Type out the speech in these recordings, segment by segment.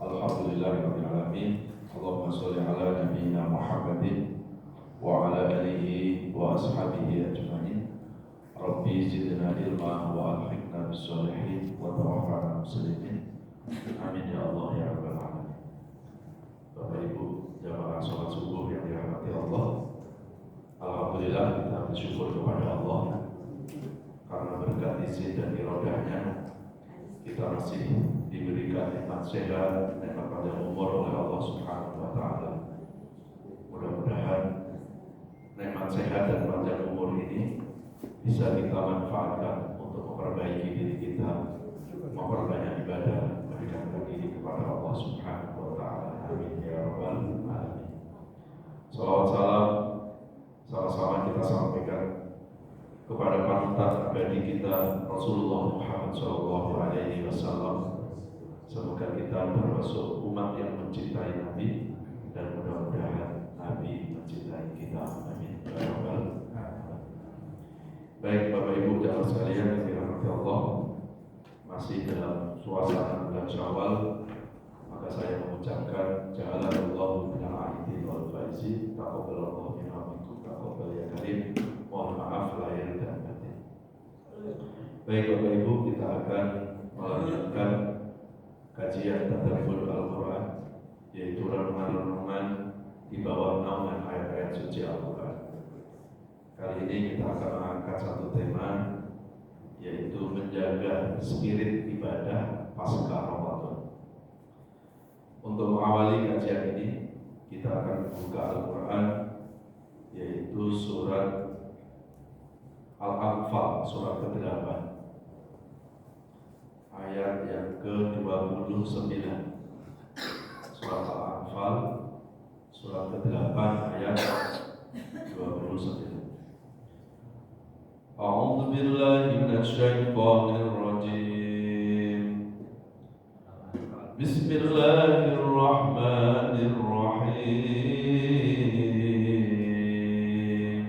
Alhamdulillahirabbil alamin. Allahumma shalli ala nabiyyina Muhammadin wa ala alihi wa ashabihi ajmain. Rabbi zidna ilma wa alhiqna bis sholihin wa tawaffana muslimin. Amin ya Allah ya rabbal alamin. Bapak Ibu jamaah salat subuh yang dirahmati Allah. Alhamdulillah kita bersyukur kepada Allah karena berkat izin dan iradahnya kita masih diberikan nikmat sehat, nikmat panjang umur oleh Allah Subhanahu wa taala. Mudah-mudahan nikmat sehat dan panjang umur ini bisa kita manfaatkan untuk memperbaiki diri kita, memperbanyak ibadah, mendekatkan diri kepada Allah Subhanahu wa taala. Amin ya rabbal alamin. Salawat salam sama-sama kita sampaikan kepada panutan abadi kita Rasulullah Muhammad SAW. Semoga kita termasuk umat yang mencintai Nabi dan mudah-mudahan Nabi mencintai kita. Amin. Baik Bapak Ibu dan sekalian yang dirahmati Allah, masih dalam suasana bulan Syawal, maka saya mengucapkan Ja'alallahu minal aidin wal faizin, taqabbalallahu minna minkum, taqabbal ya karim. Mohon maaf lahir dan batin. Baik Bapak Ibu, kita akan melanjutkan kajian tadabbur Al-Quran, yaitu renungan-renungan di bawah naungan ayat-ayat suci Al-Quran. Kali ini kita akan mengangkat satu tema, yaitu menjaga spirit ibadah pasca Ramadan. Untuk mengawali kajian ini, kita akan membuka Al-Quran, yaitu surat Al-Anfal, surat ke-8, ayat yang ke-29. Surat Al-Anfal, surat ke-8, ayat 29. A'udzu billahi minasyaitonir rajim. Bismillahirrahmanirrahim.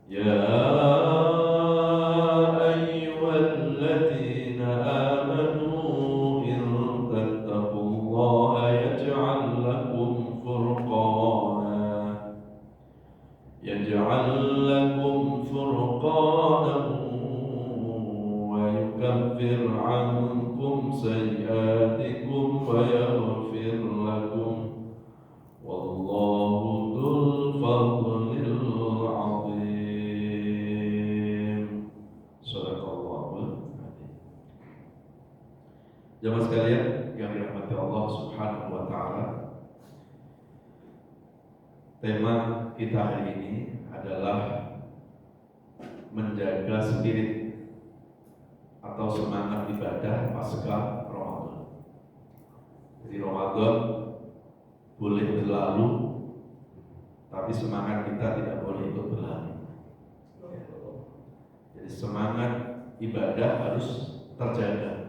Ya ayyuhalladzina amanu in tattaqullaha yaj'al lakum furqanan wa yukaffir 'ankum sayyi'atikum wa yaghfir lakum wallahu dzul fadlil 'adzim. Shadaqallahul adzim. Jamaah sekalian yang dirahmati Allah Subhanahu wa taala, tema kita hari ini adalah menjaga spirit atau semangat ibadah pasca Ramadan. Jadi Ramadan boleh berlalu, tapi semangat kita tidak boleh ikut berlalu. Jadi semangat ibadah harus terjaga.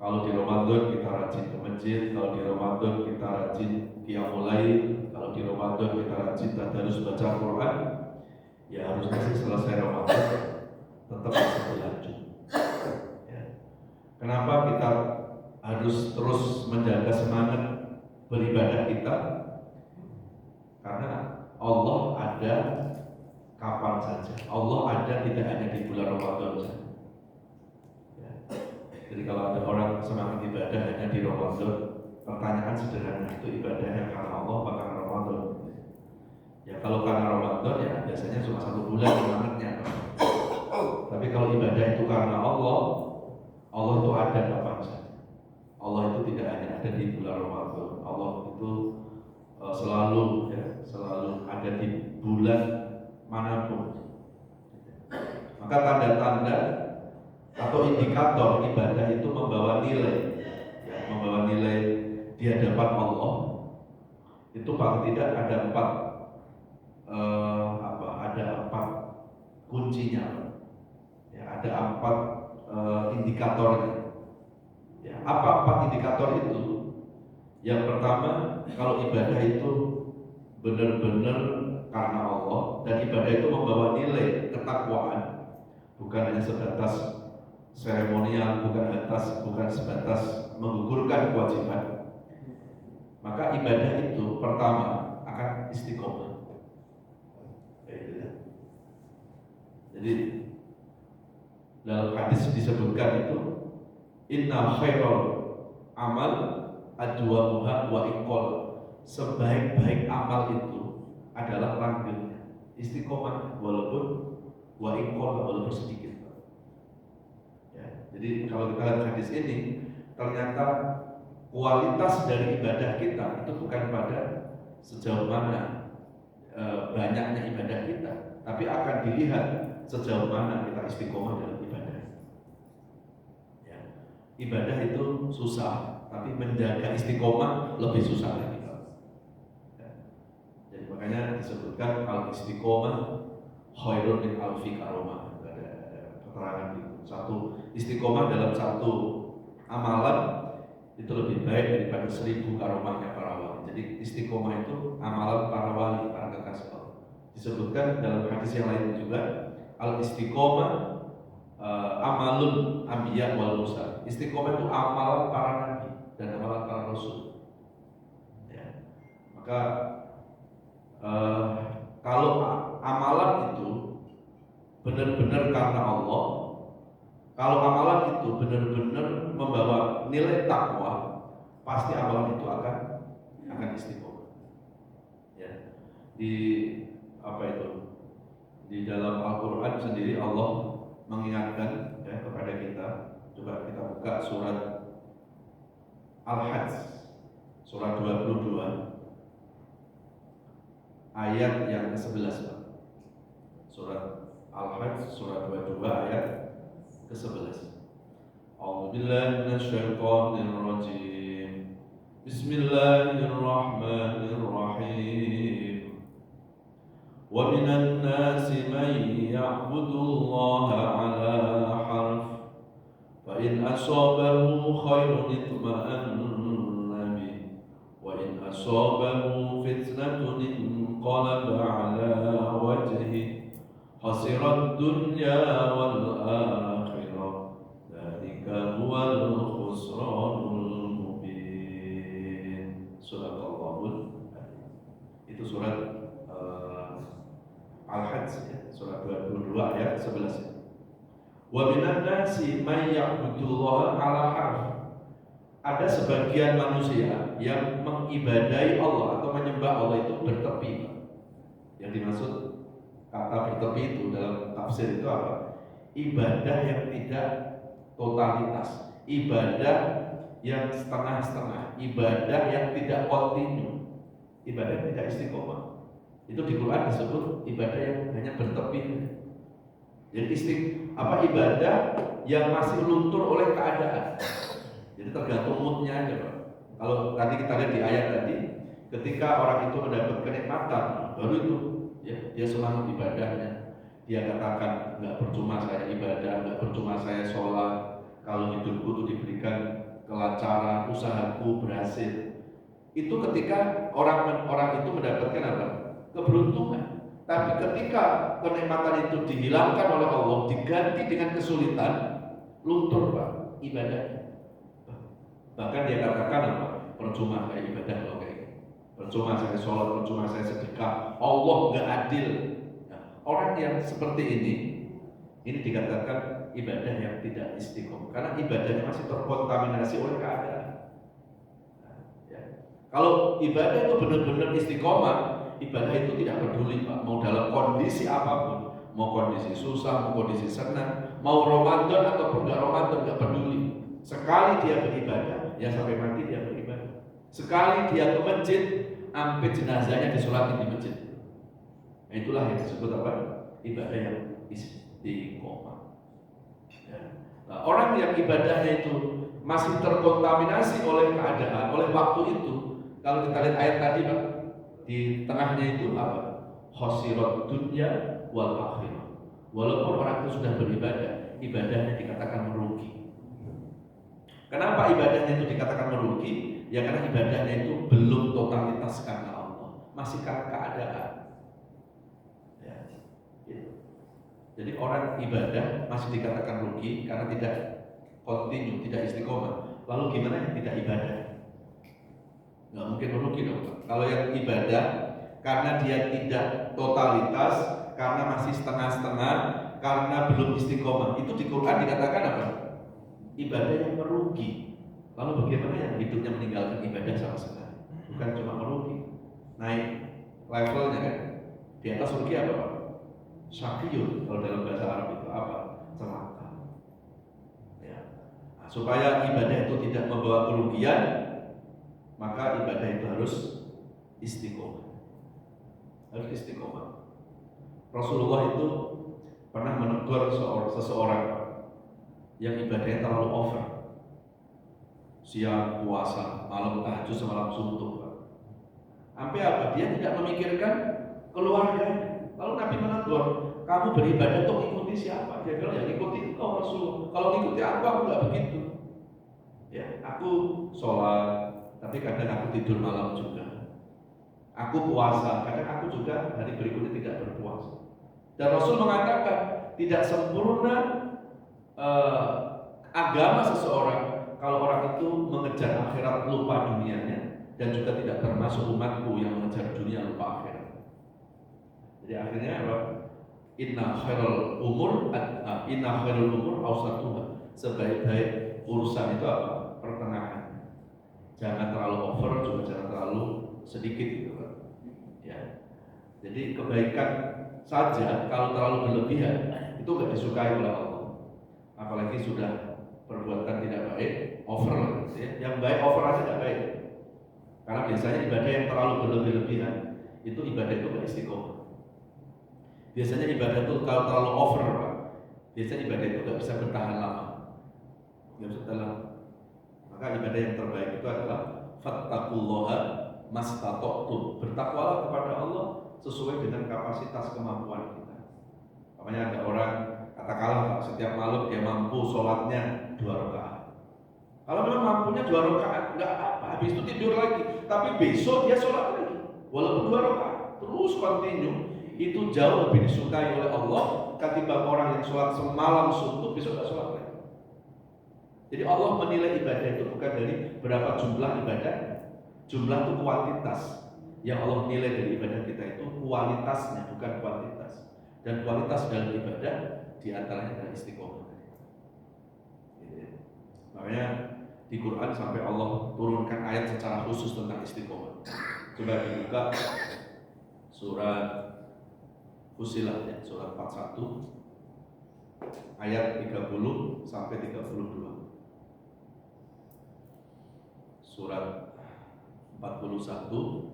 Kalau di Ramadan kita rajin ke masjid, kalau di Ramadan kita rajin qiyamul lail, kalau di Ramadan kita rajin tadarus baca Quran, ya harusnya sih selesai Ramadan tetap bisa berlanjut. Ya. Kenapa kita harus terus menjaga semangat beribadah kita? Karena Allah ada kapan saja. Allah ada tidak hanya di bulan Ramadan saja. Ya. Jadi kalau ada orang semangat ibadah hanya di Ramadan, pertanyaan sederhana, itu ibadahnya karena Allah apa karena Ramadan? Ya kalau karena Ramadan ya biasanya cuma 1 bulan semangatnya. Tapi kalau ibadah itu karena Allah, Allah itu ada kapan saja. Allah itu tidak hanya ada di bulan Ramadan. Allah itu selalu ada di bulan manapun. Maka tanda-tanda atau indikator ibadah itu membawa nilai, ya, membawa nilai di hadapan Allah. Itu paling tidak ada 4 kuncinya, ya, ada 4 indikatornya. Ya, apa 4 indikator itu? Yang pertama, kalau ibadah itu benar-benar karena Allah dan ibadah itu membawa nilai ketakwaan, bukan hanya sebatas seremonial, bukan sebatas menggugurkan kewajiban, maka ibadah itu pertama akan istiqomah. Jadi dalam hadis disebutkan itu inna khairal amal adwamuha wa iqol. Sebaik-baik amal itu adalah langgengnya, istiqomah walaupun wa iqol, walaupun sedikit. Ya, jadi kalau kita lihat hadis ini, ternyata kualitas dari ibadah kita itu bukan pada sejauh mana banyaknya ibadah kita, tapi akan dilihat sejauh mana kita istiqomah dalam ibadah. Ya, ibadah itu susah, tapi menjaga istiqomah lebih susah lagi. Ya, jadi makanya disebutkan al-istiqomah khairun min alfi karomah. Ada keterangan itu. Satu istiqomah dalam satu amalan itu lebih baik daripada 1000 karomahnya para wali. Jadi istiqomah itu amalan para wali, para kekasih Allah. Disebutkan dalam hadis yang lain juga, al-istiqomah amalun anbiya wal mursal. Istiqomah itu amalan para nabi dan amalan para rasul. Ya. Maka kalau amalan itu benar-benar karena Allah, kalau amalan itu benar-benar membawa nilai takwa, pasti amalan itu akan istiqomah. Ya. Di di dalam Al-Quran sendiri Allah mengingatkan ya, kepada kita. Coba kita buka surat Al-Hajj, surat 22 ayat yang ke-11. Surat Al-Hajj surat 22 ayat ke-11. A'udzubillahi minasyaitonir rajim. Bismillahirrahmanirrahim. Wa minan nasi man ya'budu Allah 'ala harf fa in asabahu khairun itma'anna bih wa in asabahu fitnatun inqalaba 'ala wajhihi khasirat dunya wal akhirah dzalika huwal khusranul mubin. Surat Al-A'raf. Itu surat Al-Hajj ya, surat 22 ayat 11. Wa minan nasi may ya'budullaha 'ala harf. Ada sebagian manusia yang mengibadahi Allah atau menyembah Allah itu bertepi. Yang dimaksud kata bertepi itu dalam tafsir itu apa? Ibadah yang tidak totalitas, ibadah yang setengah-setengah, ibadah yang tidak kontinu, ibadah yang tidak istiqomah. Itu di Quran disebut ibadah yang hanya bertepi. Jadi ibadah yang masih luntur oleh keadaan. Jadi tergantung moodnya aja, Pak. Kalau tadi kita lihat di ayat tadi, ketika orang itu mendapat kenikmatan, baru itu ya, dia semangat ibadahnya. Dia katakan, nggak percuma saya ibadah, nggak percuma saya sholat. Kalau hidupku itu diberikan kelancaran, usahaku berhasil. Itu ketika orang itu mendapatkan apa? Keberuntungan. Tapi ketika kenikmatan itu dihilangkan oleh Allah, diganti dengan kesulitan, luntur Pak ibadahnya. Bahkan dia katakan apa? Percuma saya ibadah kalau kayak gitu. Percuma saya sholat, percuma saya sedekah. Allah nggak adil. Nah, orang yang seperti ini dikatakan ibadah yang tidak istiqomah, karena ibadahnya masih terkontaminasi oleh keadaan. Nah, ya. Kalau ibadah itu benar-benar istiqomah, ibadah itu tidak peduli Pak, mau dalam kondisi apapun, mau kondisi susah, mau kondisi senang, mau Ramadan ataupun nggak Ramadan, nggak peduli. Sekali dia beribadah, ya sampai mati dia beribadah. Sekali dia ke masjid, sampai jenazahnya disolatin di masjid. Nah, itulah yang disebut apa? Ibadah yang istiqomah. Ya. Nah, orang yang ibadahnya itu masih terkontaminasi oleh keadaan, oleh waktu itu. Kalau kita lihat ayat tadi Pak, di tengahnya itu apa? Khosirat dunya wal akhirah. Walaupun orang itu sudah beribadah, ibadahnya dikatakan merugi. Kenapa ibadahnya itu dikatakan merugi? Ya karena ibadahnya itu belum totalitas karena Allah, masih karena keadaan. Ya, gitu. Jadi orang ibadah masih dikatakan rugi karena tidak continue, tidak istiqomah. Lalu gimana yang tidak ibadah? Nggak mungkin merugi dong. Kalau yang ibadah karena dia tidak totalitas, karena masih setengah-setengah, karena belum istiqomah, itu di Quran dikatakan apa? Ibadah yang merugi. Lalu bagaimana yang hidupnya meninggalkan ibadah sama sekali? Bukan cuma merugi, naik levelnya kan. Di atas rugi apa Pak? Syakiyun, kalau dalam bahasa Arab itu apa? Celaka. Ya. Nah, supaya ibadah itu tidak membawa kerugian, maka ibadah itu harus istiqomah. Harus istiqomah. Rasulullah itu pernah menegur seseorang yang ibadahnya terlalu over. Siang puasa, malam tahajud, semalam suntuk. Sampai apa? Dia tidak memikirkan keluarganya. Lalu Nabi menegur, kamu beribadah untuk ikuti siapa? Dia bilang, ya ikuti engkau Rasulullah. Kalau ikuti aku nggak begitu. Ya, aku sholat, tapi kadang aku tidur malam juga. Aku puasa, kadang aku juga hari berikutnya tidak berpuasa. Dan Rasul mengatakan tidak sempurna agama seseorang kalau orang itu mengejar akhirat lupa dunianya, dan juga tidak termasuk umatku yang mengejar dunia lupa akhirat. Jadi akhirnya apa? Inna khairul umur awsatuha. Sebaik-baik urusan itu apa? Pertengahan. Jangan terlalu over, juga jangan terlalu sedikit gitu kan. Ya. Jadi kebaikan saja kalau terlalu berlebihan itu nggak disukai oleh Allah. Apalagi sudah perbuatan tidak baik, over gitu ya. Yang baik over aja tidak baik. Karena biasanya ibadah yang terlalu berlebihan itu ibadah itu nggak istiqomah. Biasanya ibadah itu kalau terlalu over, Pak, biasanya ibadah itu nggak bisa bertahan lama, nggak bisa bertahan lama. Maka ibadah yang terbaik itu adalah fattaqullaha mastata'tum. Bertakwalah kepada Allah sesuai dengan kapasitas kemampuan kita. Makanya ada orang katakanlah Pak, setiap malam dia mampu sholatnya 2 rakaat. Kalau memang mampunya 2 rakaat, nggak apa, habis itu tidur lagi. Tapi besok dia sholat lagi, walaupun 2 rakaat, terus continue. Itu jauh lebih disukai oleh Allah ketimbang orang yang sholat semalam suntuk besok nggak sholat lagi. Jadi Allah menilai ibadah itu bukan dari berapa jumlah ibadah, jumlah itu kuantitas. Yang Allah nilai dari ibadah kita itu kualitasnya, bukan kuantitas. Dan kualitas dalam ibadah diantaranya adalah istiqomah. Makanya di Quran sampai Allah turunkan ayat secara khusus tentang istiqomah. Coba dibuka surat Fussilat ya, surat 41 ayat 30 sampai 32. Surat 41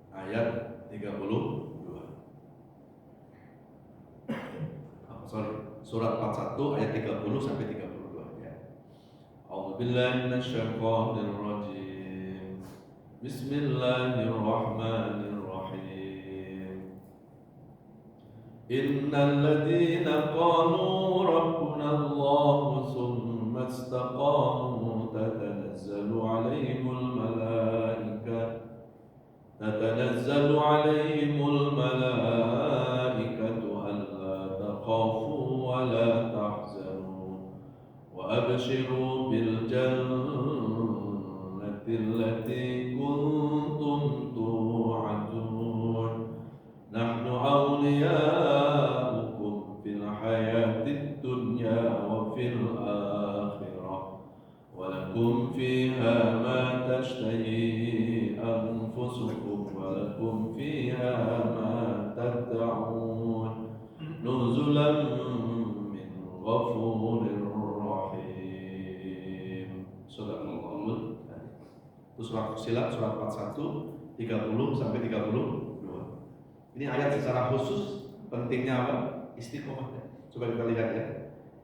ayat 32. Surat 41 ayat 30 sampai 32 ya. A'udzubillahi minasyaitonir rajim. Bismillahirrahmanirrahim. Innal ladzina qalu rabbuna Allah tsumma istaqamu tatanazzalu 'alaihimul malaikatu alla takhafu wa la tahzanu wa abshiru bil jannati allati kuntum tu'adun nahnu awliya'ukum fil hayatid dunya wa fil akhirah wa lakum fiha ma tashtahi anfusukum wa lakum fiha ma tad'un nuzulan min ghafurir rahim. Subhanallah. Itu surat Fussilat surat 41 30 sampai 32. Ini ayat secara khusus pentingnya apa? Istiqomah. Coba kita lihat ya.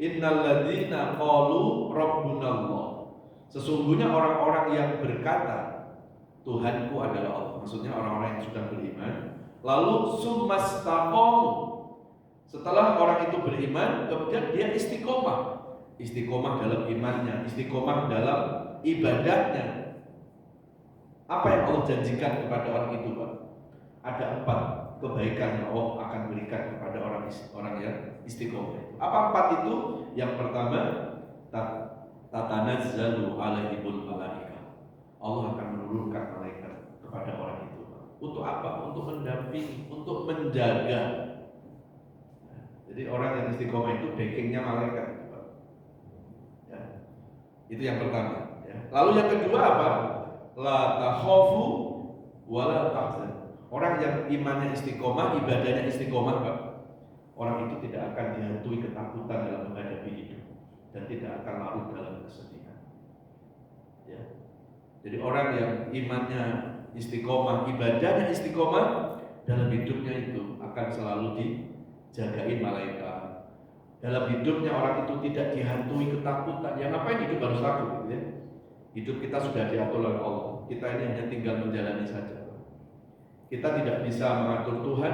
Innal ladzina qalu rabbunallah. Sesungguhnya orang-orang yang berkata Tuhanku adalah Allah. Maksudnya orang-orang yang sudah beriman. Lalu summastaqamu. Setelah orang itu beriman, kemudian dia istiqomah. Istiqomah dalam imannya, istiqomah dalam ibadahnya. Apa yang Allah janjikan kepada orang itu, Pak? Ada 4. kebaikan yang Allah akan berikan kepada orang yang istiqomah. Apa 4 itu? Yang pertama, tatanazzalu alaihimul malaikah. Allah akan menurunkan malaikat kepada orang itu. Untuk apa? Untuk mendampingi, untuk menjaga. Jadi orang yang istiqomah itu backingnya malaikat. Ya. Itu yang pertama. Ya. Lalu yang kedua apa? La takhafu wa la tahzan. Orang yang imannya istiqomah, ibadahnya istiqomah, Pak. Orang itu tidak akan dihantui ketakutan dalam menghadapi hidup dan tidak akan larut dalam kesedihan. Ya. Jadi orang yang imannya istiqomah, ibadahnya istiqomah, dalam hidupnya itu akan selalu dijagain malaikat. Dalam hidupnya orang itu tidak dihantui ketakutan. Yang ngapain hidup harus takut, gitu ya? Hidup kita sudah diatur oleh Allah. Kita ini hanya tinggal menjalani saja. Kita tidak bisa mengatur Tuhan.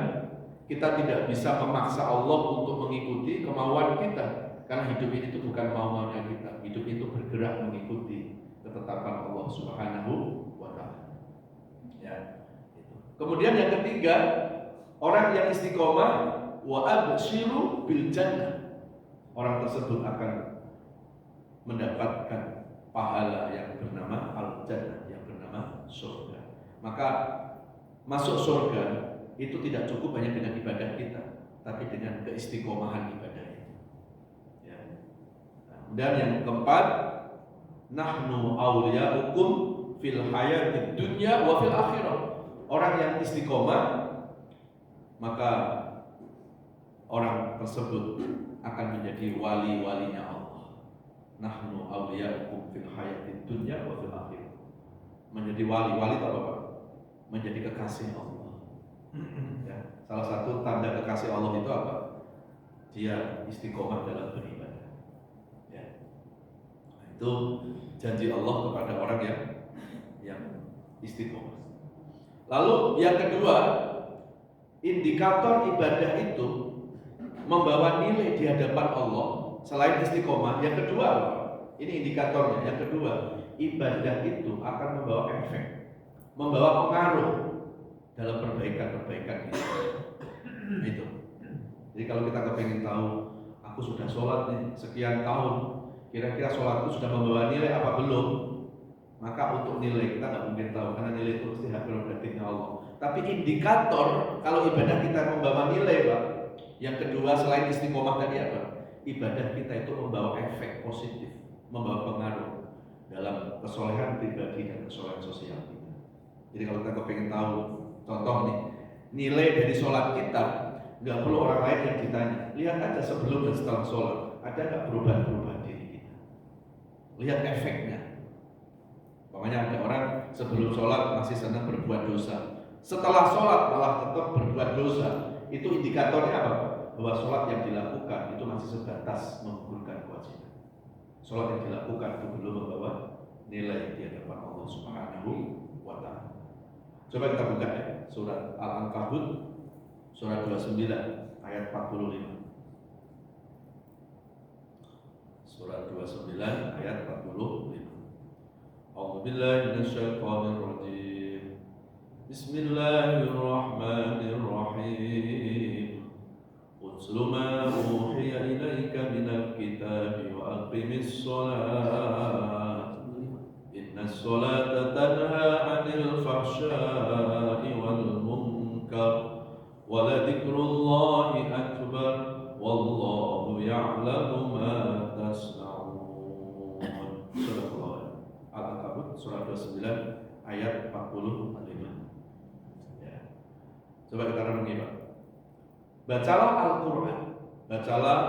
Kita tidak bisa memaksa Allah untuk mengikuti kemauan kita. Karena hidup ini itu bukan mau-maunya kita. Hidup itu bergerak mengikuti ketetapan Allah Subhanahu wa ta'ala. Ya. Kemudian yang ketiga, orang yang istiqomah wa abshiru bil jannah. Orang tersebut akan mendapatkan pahala yang bernama al-jannah, yang bernama surga. Maka masuk surga itu tidak cukup hanya dengan ibadah kita, tapi dengan keistiqomahan ibadah itu. Ya. Dan yang keempat, nahnu awliya'ukum fil hayatid dunya wa fil akhirah. Orang yang istiqomah, maka orang tersebut akan menjadi wali-walinya Allah. Nahnu awliya'ukum fil hayatid dunya wa fil akhirah. Menjadi wali itu apa? Menjadi kekasih Allah. Ya, salah satu tanda kekasih Allah itu apa? Dia istiqomah dalam beribadah. Ya. Itu janji Allah kepada orang yang istiqomah. Lalu yang kedua, indikator ibadah itu membawa nilai di hadapan Allah selain istiqomah. Yang kedua, ini indikatornya. Yang kedua, ibadah itu akan membawa efek, membawa pengaruh dalam perbaikan-perbaikan itu. Jadi kalau kita kepingin tahu, aku sudah sholat nih sekian tahun, kira-kira sholatku sudah membawa nilai apa belum? Maka untuk nilai kita nggak mungkin tahu, karena nilai itu mesti hak prerogatifnya Allah. Tapi indikator kalau ibadah kita membawa nilai, Pak. Yang kedua selain istiqomah tadi apa? Ibadah kita itu membawa efek positif, membawa pengaruh dalam kesolehan pribadi dan kesolehan sosial kita. Jadi kalau kita kepengen tahu, contoh nih, nilai dari sholat kita, nggak perlu orang lain yang ditanya. Lihat aja sebelum dan setelah sholat, ada nggak perubahan-perubahan diri kita? Lihat efeknya. Pokoknya ada orang sebelum sholat masih senang berbuat dosa, setelah sholat malah tetap berbuat dosa. Itu indikatornya apa? Bahwa sholat yang dilakukan itu masih sebatas menggugurkan kewajiban. Sholat yang dilakukan itu belum membawa nilai di hadapan Allah Subhanahu wa ta'ala. Coba kita buka ya, surat Al-Ankabut surat 29 ayat 45. Surat 29 ayat 45. A'udzubillahi minasyaitonir rajim. Bismillahirrahmanirrahim. Utlu ma uhiya ilaika minal kitabi wa aqimis shalah. Innas salata tanha 'anil fahsya'i wal munkar wa la dzikrullahi akbar wallahu ya'lamu ma tasna'un. Al-Ankabut surah 29 ayat 45. Ya. Coba kita renungi, Pak. Bacalah Al-Qur'an. Bacalah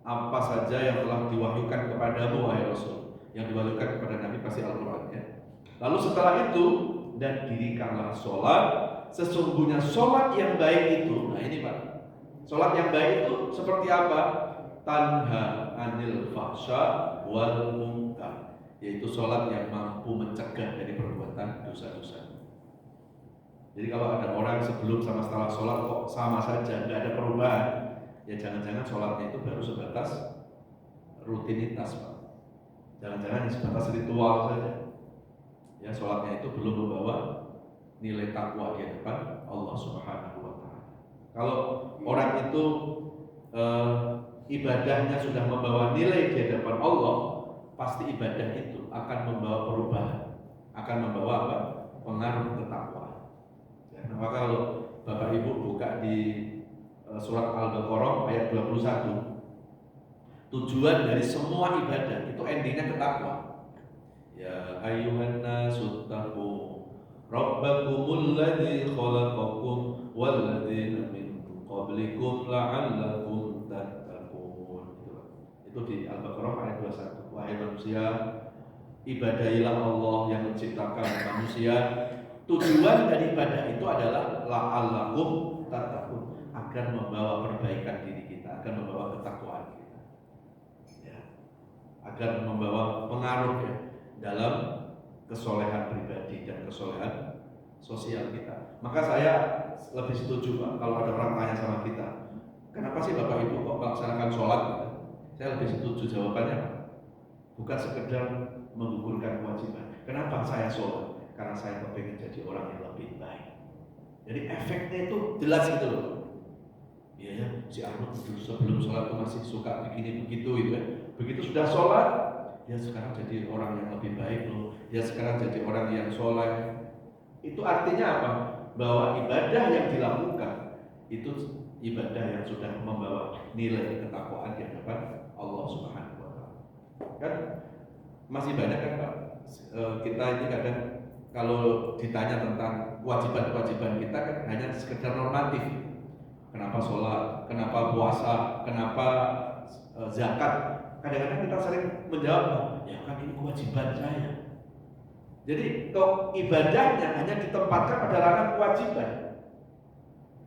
apa saja yang telah diwahyukan kepadamu, wahai Rasul. Yang diwahyukan kepada Nabi pasti Al-Qur'an ya. Lalu setelah itu, dan dirikanlah sholat. Sesungguhnya sholat yang baik itu, nah ini Pak, sholat yang baik itu seperti apa? Tanha anil fahsya wal munkar, yaitu sholat yang mampu mencegah dari perbuatan dosa-dosa. Jadi kalau ada orang sebelum sama setelah sholat kok sama saja, nggak ada perubahan, ya jangan-jangan sholatnya itu baru sebatas rutinitas, Pak. Jangan-jangan sebatas ritual saja. Ya, sholatnya itu belum membawa nilai takwa di hadapan Allah Subhanahu wa Kalau orang itu ibadahnya sudah membawa nilai di hadapan Allah, pasti ibadah itu akan membawa perubahan, akan membawa apa? Pengaruh ketakwaan. Ya, maka kalau Bapak Ibu buka di surat Al-Baqarah ayat 21, tujuan dari semua ibadah itu endingnya ketakwaan. Ya ayyuhan nasu taqu rabbakumul ladzi khalaqakum wal ladzina min qablikum la'allakum tattaqun. Itu di Al-Baqarah ayat 21. Wahai manusia, ibadahilah Allah yang menciptakan manusia. Tujuan dari ibadah itu adalah la'allakum tattaqun, agar membawa perbaikan diri kita, agar membawa ketakwaan kita. Ya. Agar membawa pengaruh ya dalam kesolehan pribadi dan kesolehan sosial kita. Maka saya lebih setuju Pak, kalau ada orang tanya sama kita, kenapa sih Bapak Ibu kok melaksanakan sholat? Saya lebih setuju jawabannya Pak. Bukan sekedar menggugurkan kewajiban. Kenapa saya sholat? Karena saya kepingin jadi orang yang lebih baik. Jadi efeknya itu jelas gitu loh. Iya ya, si Ahmad sebelum sholat itu masih suka begini begitu gitu ya. Begitu sudah sholat, dia sekarang jadi orang yang lebih baik loh. Dia sekarang jadi orang yang soleh. Itu artinya apa? Bahwa ibadah yang dilakukan itu ibadah yang sudah membawa nilai ketakwaan di hadapan Allah Subhanahu wa Ta'ala. Kan masih banyak kan Pak, kita ini kadang kalau ditanya tentang kewajiban-kewajiban kita kan hanya sekedar normatif. Kenapa sholat, kenapa puasa, kenapa zakat. Kadang-kadang kita sering menjawab, ya kan ini kewajiban saya. Jadi kok ibadahnya hanya ditempatkan pada ranah kewajiban.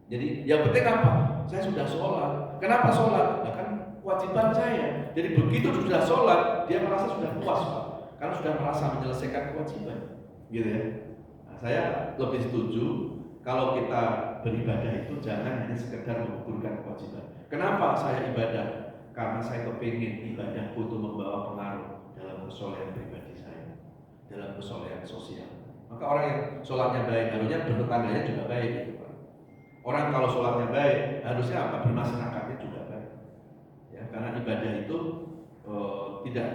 Jadi yang penting apa? Saya sudah sholat. Kenapa sholat? Ya kan kewajiban saya. Jadi begitu sudah sholat, dia merasa sudah puas Pak, karena sudah merasa menyelesaikan kewajiban. Gitu ya. Nah, saya lebih setuju kalau kita beribadah itu jangan hanya sekedar mengukurkan kewajiban. Kenapa saya ibadah? Karena saya kepingin ibadahku itu membawa pengaruh dalam kesolehan pribadi saya, dalam kesolehan sosial. Maka orang yang sholatnya baik harusnya bertetangganya juga baik gitu Pak. Orang kalau sholatnya baik harusnya apa? Bermasyarakatnya juga baik. Ya, karena ibadah itu tidak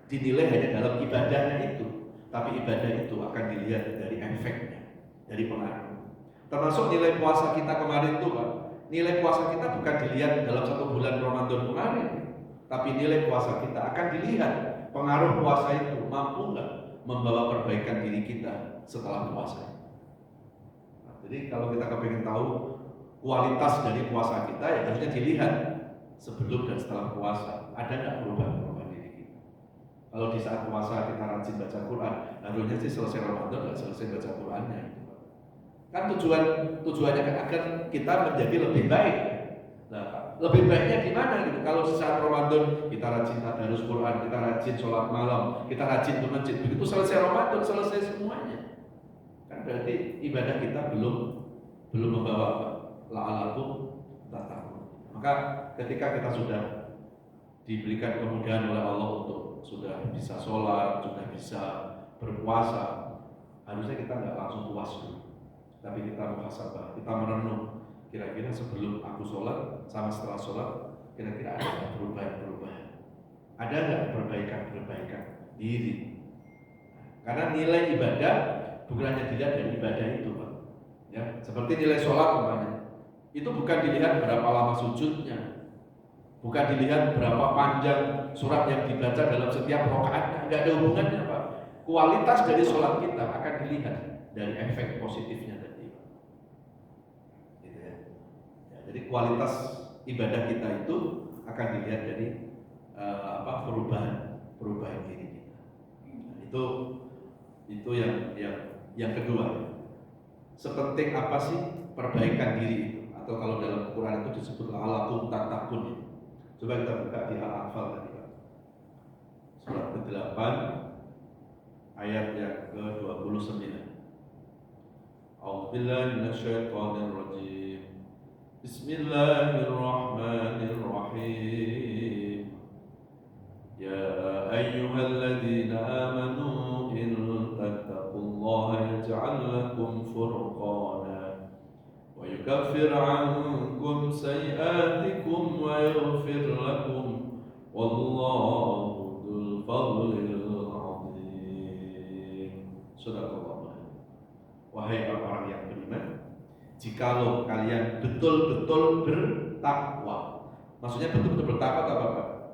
dinilai hanya dalam ibadahnya itu, tapi ibadah itu akan dilihat dari efeknya, dari pengaruh. Termasuk nilai puasa kita kemarin itu Pak. Nilai puasa kita bukan dilihat dalam satu bulan Ramadan kemarin, tapi nilai puasa kita akan dilihat pengaruh puasa itu mampu nggak membawa perbaikan diri kita setelah puasa. Nah, jadi kalau kita kepingin tahu kualitas dari puasa kita, ya harusnya dilihat sebelum dan setelah puasa. Ada nggak perubahan diri kita? Kalau di saat puasa kita rajin baca Quran, harusnya sih selesai Ramadan nggak selesai baca Qurannya. Kan tujuannya kan agar kita menjadi lebih baik. Nah, lebih baiknya gimana gitu? Kalau saat Ramadan kita rajin tadarus Quran, kita rajin sholat malam, kita rajin ke masjid, begitu selesai Ramadan selesai semuanya. Kan berarti ibadah kita belum membawa la'alakum tattaqun. Maka ketika kita sudah diberikan kemudahan oleh Allah untuk sudah bisa sholat, sudah bisa berpuasa, harusnya kita nggak langsung puas dulu. Tapi kita muhasabah, kita merenung kira-kira sebelum aku sholat sama setelah sholat kira-kira ada nggak perubahan-perubahan, ada nggak perbaikan diri. Karena nilai ibadah bukan hanya dilihat dari ibadah itu Pak. Ya, seperti nilai sholat umpamanya, itu bukan dilihat berapa lama sujudnya, bukan dilihat berapa panjang surat yang dibaca dalam setiap rakaatnya, nggak ada hubungannya Pak. Kualitas dari sholat kita akan dilihat dari efek positifnya. Jadi kualitas ibadah kita itu akan dilihat dari perubahan diri kita. Nah, itu yang kedua. Sepenting apa sih perbaikan diri itu? Atau kalau dalam Quran itu disebut la'alakum tattaqun. Coba kita buka di Al-Anfal tadi Pak. Surat ke-8 ayat yang ke-29. A'udzubillahi minasyaitonir rajim. Bismillahirrahmanirrahim. Ya ayyuhalladzina amanu in tattaqullaha yaj'al lakum furqana wa yukaffir 'ankum عنكم سيئاتكم ويغفر لكم والله ذو الفضل العظيم. Sadaqallah. Wahai orang-orang yang beriman, jikalau kalian betul-betul bertakwa. Maksudnya betul-betul bertakwa atau apa?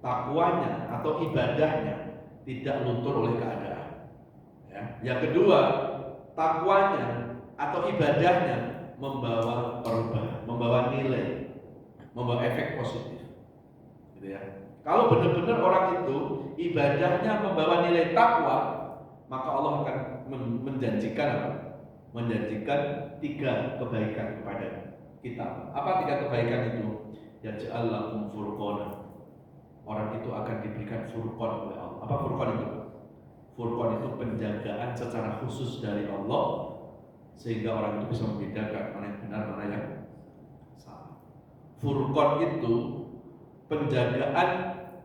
Takwanya atau ibadahnya tidak luntur oleh keadaan. Ya. Yang kedua, takwanya atau ibadahnya membawa perubahan, membawa nilai, membawa efek positif. Gitu ya. Kalau benar-benar orang itu ibadahnya membawa nilai takwa, maka Allah akan menjanjikan apa? Menjanjikan 3 kebaikan kepada kita. Apa 3 kebaikan itu? Yaj'al lakum furqana. Orang itu akan diberikan furqan oleh Allah. Apa furqan itu? Furqan itu penjagaan secara khusus dari Allah sehingga orang itu bisa membedakan mana yang benar, mana yang salah. Furqan itu penjagaan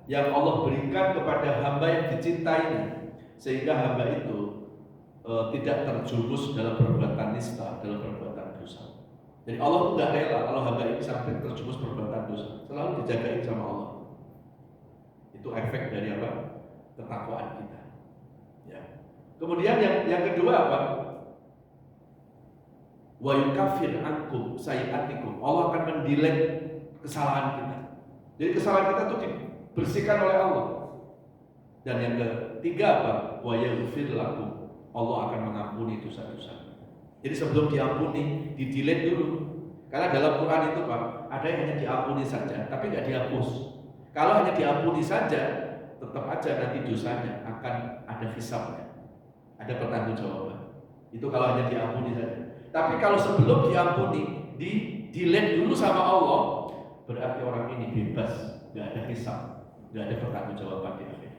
yang Allah berikan kepada hamba yang dicintainya sehingga hamba itu tidak terjumus dalam perbuatan nista, dalam perbuatan dosa. Jadi Allah tidak rela kalau hamba ini sampai terjumus perbuatan dosa, selalu dijagain sama Allah. Itu efek dari apa? Ketakwaan kita. Ya. Kemudian yang kedua apa? Wa yukaffir ankum sayiatikum. Allah akan mendelete kesalahan kita. Jadi kesalahan kita itu dibersihkan oleh Allah. Dan yang ketiga apa? Wa yaghfir lakum. Allah akan mengampuni dosa-dosa. Jadi sebelum diampuni, di-delete dulu. Karena dalam Quran itu Pak, ada yang hanya diampuni saja, tapi nggak dihapus. Kalau hanya diampuni saja, tetap aja nanti dosanya akan ada hisabnya, ada pertanggungjawaban. Itu kalau hanya diampuni saja. Tapi kalau sebelum diampuni, di-delete dulu sama Allah, berarti orang ini bebas, nggak ada hisab, nggak ada pertanggungjawaban di akhir.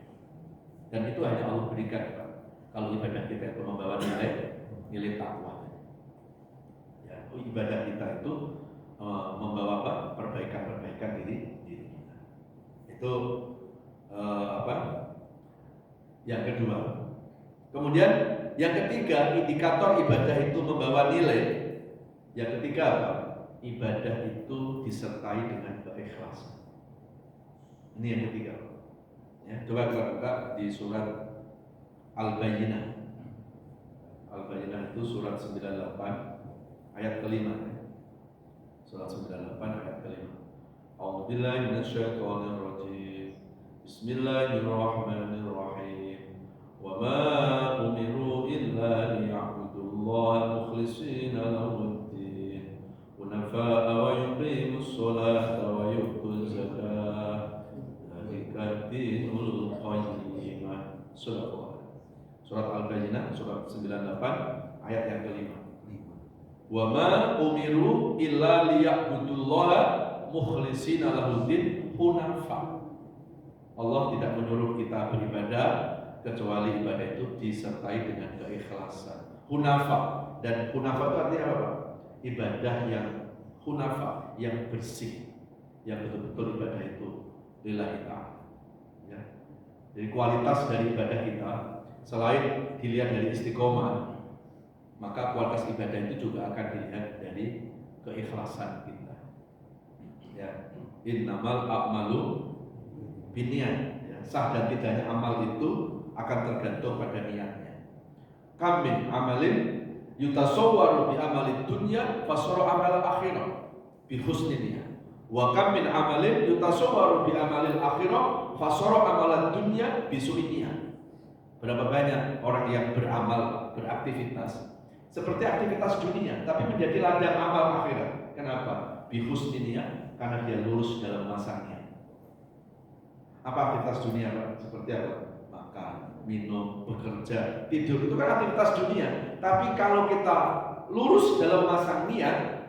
Dan itu hanya Allah berikan Pak. Kalau ibadah kita itu membawa nilai takwa. Ya, ibadah kita itu membawa apa? Perbaikan diri kita. Itu yang kedua. Kemudian yang ketiga, indikator ibadah itu membawa nilai. Yang ketiga apa? Ibadah itu disertai dengan keikhlasan. Ini yang ketiga. Ya, coba kita buka di surat Al-Bayyinah. Al-Bayyinah itu surat 98 ayat kelima. Surat 98 ayat kelima. A'udzubillahi minasyaitonir rajim. Bismillahirrahmanirrahim. Wa ma umiru illa liya'budullaha mukhlishina lahud-din hunafa'a wa yuqimus sholata wa yu'tuz zakata dzalika dinul qayyimah. Surat Al-Bayyinah surat 98 ayat yang kelima. Wa ma umiru illa liya'budullaha mukhlishina lahud-din hunafa. Allah tidak menyuruh kita beribadah kecuali ibadah itu disertai dengan keikhlasan. Hunafa, dan hunafa itu artinya apa? Ibadah yang hunafa, yang bersih, yang betul-betul ibadah itu lillahi ta'ala. Ya. Jadi kualitas dari ibadah kita selain dilihat dari istiqomah, maka kualitas ibadah itu juga akan dilihat dari keikhlasan kita. Ya, innamal a'malu binniyat. Ya, sah dan tidaknya amal itu akan tergantung pada niatnya. Kam min amalin yutasawwaru bi amalid dunya fasara amal akhirah bi husni niyyah. Wa kam min amalin yutasawwaru bi amalil akhirah fasara amal dunya bi su'i niyyah. Berapa banyak orang yang beramal, beraktivitas seperti aktivitas dunia, tapi menjadi ladang amal akhirat. Kenapa? Bi husni niyyah, karena dia lurus dalam masangnya. Apa aktivitas dunia Pak? Seperti apa? Makan, minum, bekerja, tidur, itu kan aktivitas dunia. Tapi kalau kita lurus dalam masang niat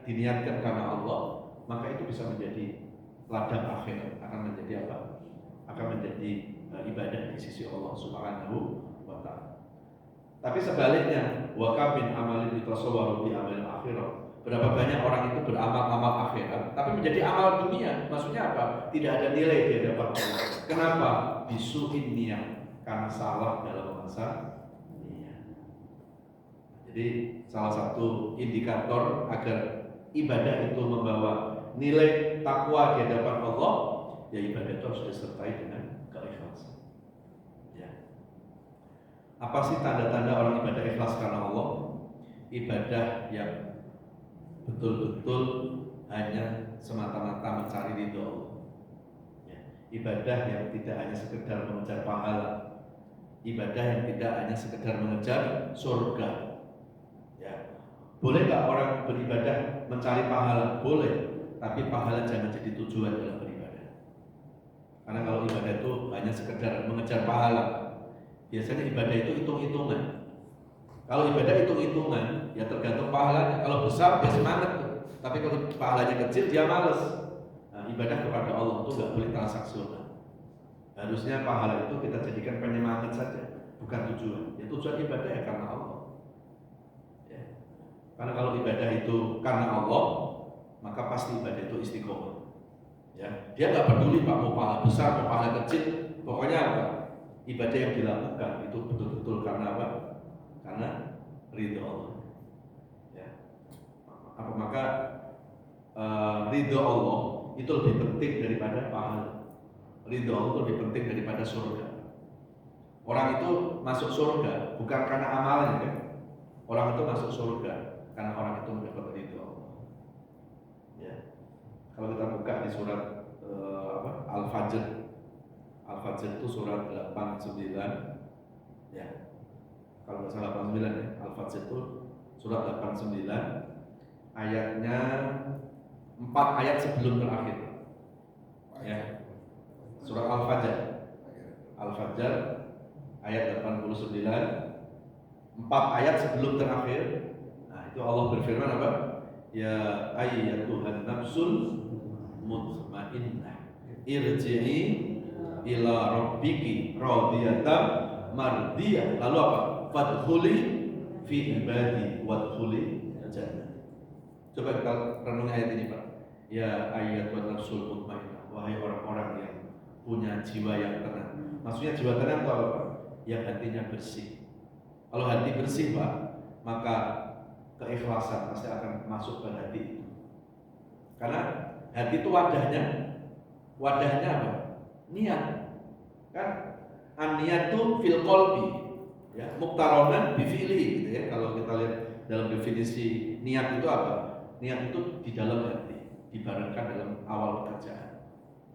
diniatkan karena Allah, maka itu bisa menjadi ladang akhirat, akan menjadi apa? Akan menjadi ibadah di sisi Allah Subhanahu wa ta'ala. Tapi sebaliknya, wa kam min amalin yutasawwaru bi amalil akhirah. Berapa banyak orang itu beramal-amal akhirat tapi menjadi amal dunia. Maksudnya apa? Tidak ada nilai di hadapan Allah. Kenapa? Bisu'in niyyah, karena salah dalam masa niat. Jadi salah satu indikator agar ibadah itu membawa nilai takwa di hadapan Allah, ya ibadah itu harus disertai dengan keikhlasan. Ya. Apa sih tanda-tanda orang ibadah ikhlas karena Allah? Ibadah yang betul-betul hanya semata-mata mencari ridho Allah. Ya. Ibadah yang tidak hanya sekedar mengejar pahala, ibadah yang tidak hanya sekedar mengejar surga. Ya. Boleh nggak orang beribadah mencari pahala? Boleh, tapi pahala jangan jadi tujuan dalam beribadah. Karena kalau ibadah itu hanya sekedar mengejar pahala, biasanya ibadah itu hitung-hitungan. Kalau ibadah hitung-hitungan, ya tergantung pahalanya. Kalau besar dia semangat tuh, tapi kalau pahalanya kecil dia males. Nah, ibadah kepada Allah itu nggak boleh transaksional. Harusnya pahala itu kita jadikan penyemangat saja, bukan tujuan. Ya tujuan ibadah ya karena Allah. Ya. Karena kalau ibadah itu karena Allah, maka pasti ibadah itu istiqomah. Ya, dia nggak peduli Pak mau pahala besar, mau pahala kecil, pokoknya apa? Ibadah yang dilakukan itu betul-betul karena apa? Karena ridho Allah. Ya. Maka ridho Allah itu lebih penting daripada pahala. Ridho Allah lebih penting daripada surga. Orang itu masuk surga bukan karena amalnya, kan? Orang itu masuk surga karena orang itu mendapat ridho Allah. Ya. Kalau kita buka di surat Al-Fajr, Al-Fajr itu surat 89, ya. Kalau nggak salah 89 ya, Al-Fajr itu surat 89, ayatnya 4 ayat sebelum terakhir. Ya. Surat Al-Fajr, Al-Fajr ayat 89, 4 ayat sebelum terakhir. Nah, itu Allah berfirman apa? Ya ayyatuhan nafsul mutmainnah irji'i ila rabbiki radiyatan mardiyah. Lalu apa? Fadkhuli fi ibadi wadkhuli jannah. Coba kita renungi ayat ini, Pak. Ya ayyatuhan nafsul mutmainnah, wahai orang-orang yang punya jiwa yang tenang. Maksudnya jiwa tenang itu apa, Pak? Yang hatinya bersih. Kalau hati bersih, Pak, maka keikhlasan pasti akan masuk ke hati itu. Karena hati itu wadahnya apa? Niat. Kan an-niyatu fil qalbi, ya, muqtaronan bi fi'li gitu ya. Kalau kita lihat dalam definisi niat itu apa? Niat itu di dalam hati, dibarengkan dalam awal pekerjaan.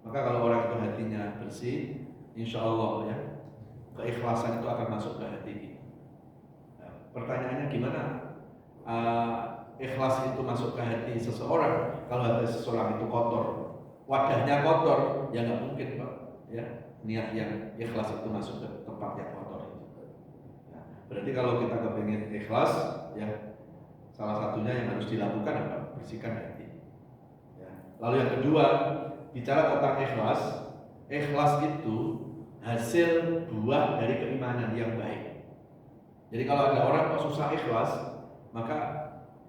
Maka kalau orang itu hatinya bersih, insya Allah ya, keikhlasan itu akan masuk ke hati kita. Nah, pertanyaannya gimana? Ikhlas itu masuk ke hati seseorang. Kalau hati seseorang itu kotor, wadahnya kotor, ya nggak mungkin, Pak. Ya, niat yang ikhlas itu masuk ke tempat yang kotor itu. Nah, berarti kalau kita kepingin ikhlas, ya salah satunya yang harus dilakukan apa? Bersihkan hati. Ya. Lalu yang kedua, bicara tentang ikhlas, ikhlas itu hasil buah dari keimanan yang baik. Jadi kalau ada orang kok susah ikhlas, maka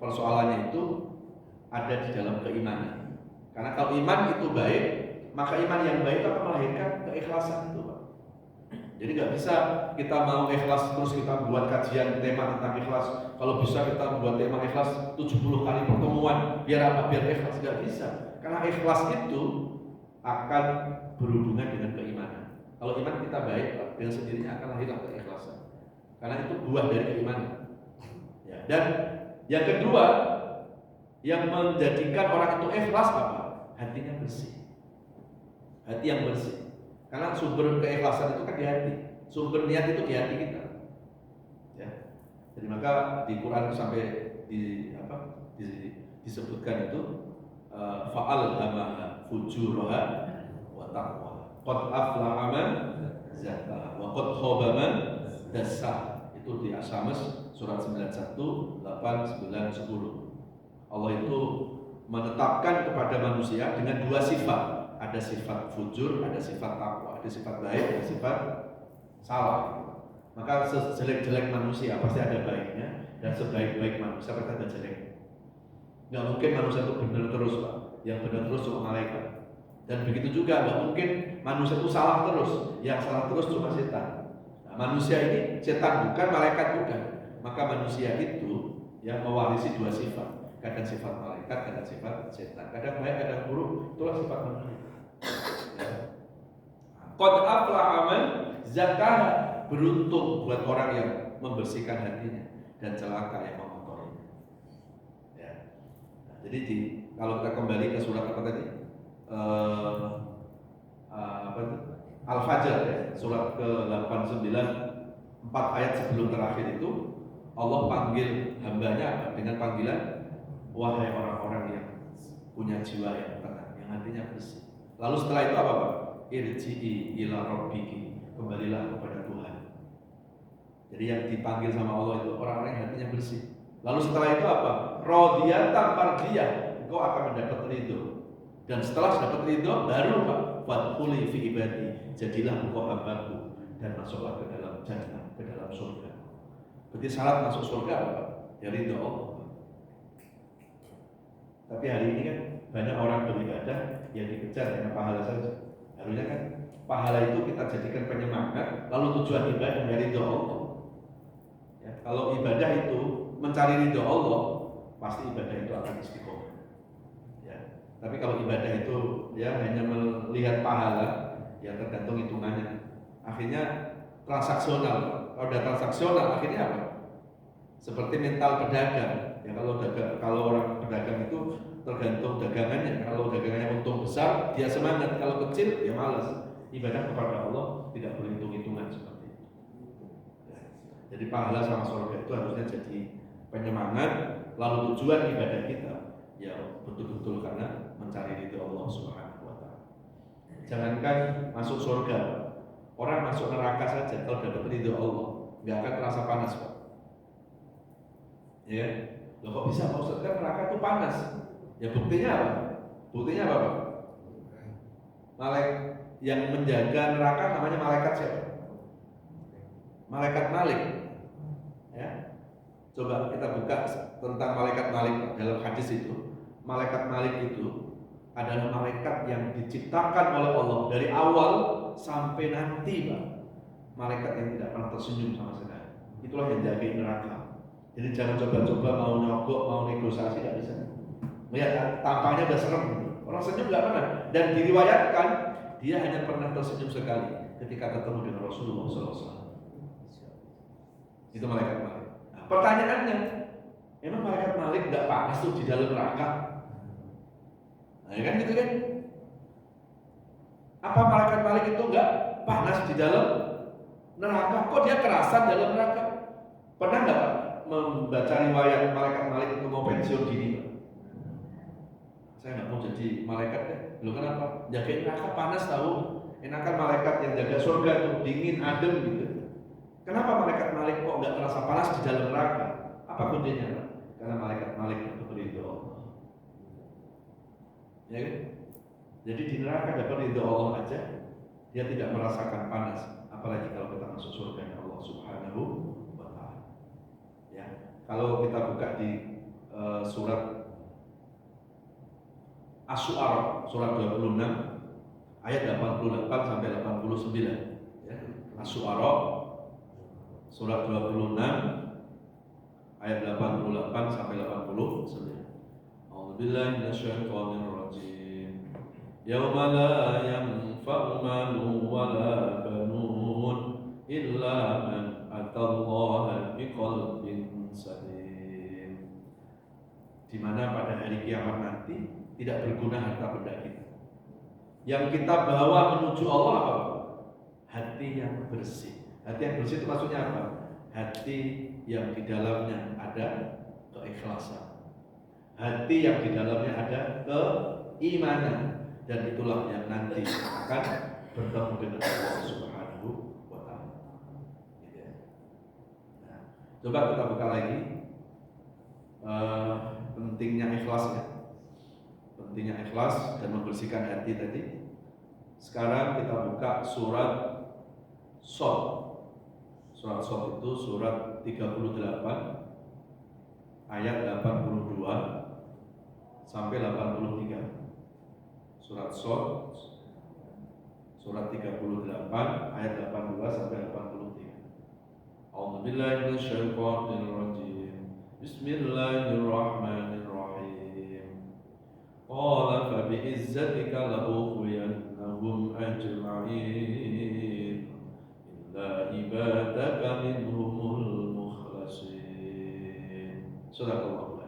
persoalannya itu ada di dalam keimanan. Karena kalau iman itu baik, maka iman yang baik akan melahirkan keikhlasan itu, Pak. Jadi nggak bisa kita mau ikhlas terus kita buat kajian tema tentang ikhlas. Kalau bisa kita buat tema ikhlas 70 kali pertemuan, biar apa? Biar ikhlas. Nggak bisa. Karena ikhlas itu akan berhubungan dengan keimanan. Kalau iman kita baik, Pak, dengan sendirinya akan lahir keikhlasan. Karena itu buah dari keimanan. Ya. Dan yang kedua, yang menjadikan orang itu ikhlas apa? Hatinya bersih. Hati yang bersih. Karena sumber keikhlasan itu kan di hati. Sumber niat itu di hati kita. Ya. Jadi maka di Quran sampai disebutkan itu fa'alhamaha fujuraha wa taqwa. Qad aflaha man zakkaha wa qad khaba man dassaha. Itu di As-Samс surat 91, 8, 9, 10. Allah itu menetapkan kepada manusia dengan dua sifat. Ada sifat fujur, ada sifat takwa, ada sifat baik, ada sifat salah. Maka sejelek-jelek manusia pasti ada baiknya, dan sebaik-baik manusia pasti ada jeleknya. Nggak mungkin manusia itu benar terus, Pak. Yang benar terus cuma malaikat. Dan begitu juga nggak mungkin manusia itu salah terus. Yang salah terus cuma setan. Nah, manusia ini setan bukan, malaikat bukan. Maka manusia itu yang mewarisi dua sifat. Kadang sifat malaikat, kadang sifat setan. Kadang baik, kadang buruk. Itulah sifat manusia. Ya. Qad aflaha man zakkaha. Beruntung buat orang yang membersihkan hatinya dan celaka yang mengotorinya. Ya. Nah, jadi kalau kita kembali ke surat apa tadi? Apa itu? Al-Fajr ya, surat ke-89, 4 ayat sebelum terakhir itu Allah panggil hambanya apa? Dengan panggilan wahai orang-orang yang punya jiwa yang tenang, yang hatinya bersih. Lalu setelah itu apa Pak? Irji'i ila rabbiki, kembalilah kepada Tuhan. Jadi yang dipanggil sama Allah itu orang-orang yang hatinya bersih. Lalu setelah itu apa? Radiyatan mardiyah, engkau akan mendapat ridho. Dan setelah dapat ridho, baru Pak, fadkhuli fi ibadi, jadilah engkau hambaku dan masuklah ke dalam jannah, ke dalam surga. Berarti syarat masuk surga apa? Ya ridho Allah. Tapi hari ini kan banyak orang beribadah yang dikejar dengan pahala saja. Harusnya kan pahala itu kita jadikan penyemangat, lalu tujuan ibadah ya ridho Allah. Ya, kalau ibadah itu mencari ridho Allah, pasti ibadah itu akan istiqomah. Ya, tapi kalau ibadah itu ya hanya melihat pahala, ya tergantung hitungannya. Akhirnya transaksional. Kalau udah transaksional, akhirnya apa? Seperti mental pedagang. Ya kalau orang pedagang itu tergantung dagangannya. Kalau dagangannya untung besar, dia semangat. Kalau kecil, dia malas. Ibadah kepada Allah tidak boleh hitung-hitungan seperti itu. Ya. Jadi pahala sama surga itu harusnya jadi penyemangat. Lalu tujuan ibadah kita ya betul-betul karena mencari ridho Allah Subhanahu wa Ta'ala. Jangankan masuk surga, orang masuk neraka saja kalau dapat ridho Allah nggak akan terasa panas Pak. Ya, loh kok bisa Pak Ustaz, kan neraka itu panas? Ya buktinya apa? Buktinya apa Pak? Malaikat yang menjaga neraka namanya malaikat siapa? Malaikat Malik. Ya, coba kita buka tentang malaikat Malik dalam hadis itu. Malaikat Malik itu adalah malaikat yang diciptakan oleh Allah dari awal sampai nanti Pak. Malaikat yang tidak pernah tersenyum sama sekali. Itulah yang jaga neraka. Jadi jangan coba-coba mau nyogok, mau negosiasi, tidak bisa. Melihat tampangnya udah serem. Orang senyum nggak pernah. Dan diriwayatkan dia hanya pernah tersenyum sekali ketika ketemu dengan Rasulullah SAW. Itu malaikat Malik. Nah, pertanyaannya, emang malaikat Malik nggak panas tuh di dalam neraka? Nah, ya kan gitu kan? Apa malaikat Malik itu nggak panas di dalam neraka? Kok dia kerasan dalam neraka? Pernah nggak Pak membaca riwayat malaikat Malik itu mau pensiun dini Pak? Saya nggak mau jadi malaikat deh. Loh kenapa? Jagain neraka panas tahu. Enakan malaikat yang jaga surga tuh dingin, adem gitu. Kenapa malaikat Malik kok nggak terasa panas di dalam neraka? Apa kuncinya Pak? Karena malaikat Malik itu ridho Allah. Ya kan? Jadi di neraka dapat ridho Allah aja, dia tidak merasakan panas. Apalagi kalau kita masuk surga Allah Subhanahu wa Ta'ala. Ya, kalau kita buka di surat Asy-Syu'ara surat 26 ayat 88 sampai 89 ya. Asy-Syu'ara surat 26 ayat 88 sampai 89. A'udzubillahi minasyaitonir rajim. Yauma la yanfa'u malun wala banun illa man atallaha biqalbin salim. Di mana pada hari kiamat nanti tidak berguna harta benda kita. Yang kita bawa menuju Allah apa? Hati yang bersih. Hati yang bersih itu maksudnya apa? Hati yang di dalamnya ada keikhlasan. Hati yang di dalamnya ada keimanan. Dan itulah yang nanti akan bertemu dengan Allah Subhanahu wa Ta'ala. Nah, coba kita buka lagi pentingnya ikhlas ya. Pentingnya ikhlas dan membersihkan hati tadi. Sekarang kita buka surat Shad. Surat Shad itu surat 38 ayat 82 sampai 83. Surat Shad surat 38 ayat 82 sampai 83. A'udzubillahi minasyaitonir rajim. Bismillahirrahmanirrahim. Qala fa bi'izzatika la'ughwiyannahum ajma'in illa ibadaka minhumul mukhlasin. Sadaqallahu.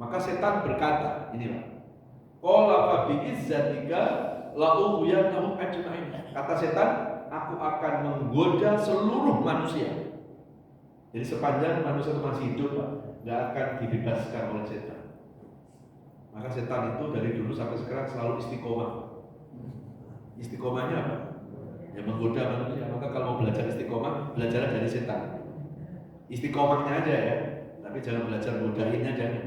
Maka setan berkata, inilah. Qala fa bi'izzatika la'ughwiyannahum ajma'in. Kata setan, aku akan menggoda seluruh manusia. Jadi sepanjang manusia itu masih hidup, Pak, nggak akan dibebaskan oleh setan. Maka setan itu dari dulu sampai sekarang selalu istiqomah. Istiqomahnya apa? Ya menggoda manusia. Maka kalau mau belajar istiqomah, belajar dari setan. Istiqomahnya aja ya, tapi jangan belajar godainnya, jangan.